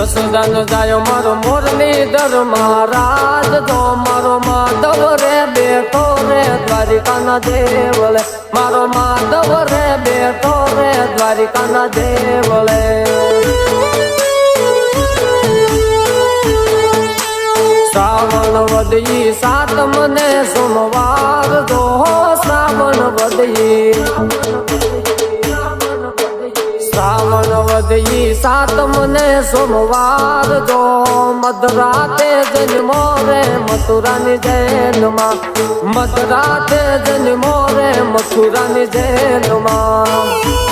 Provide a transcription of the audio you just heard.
જસોદાનો જાયો મારો મુરલીધર મહારાજ તો મારો માધવ રે બેઠો રે દ્વારિકાના દેવલે મારો માધવ રે બેઠો રે દ્વારિકાના દેવલે શ્રાવણ વદઈ સાતમ ને સોમવાર જો શ્રાવણ વદઈ શ્રાવણ વદઈ સાતમ ને સોમવાર જો મધરાતે જન્મો રે મથુરાની જેલમાં મધરાતે જન્મો રે મથુરાની જેલમાં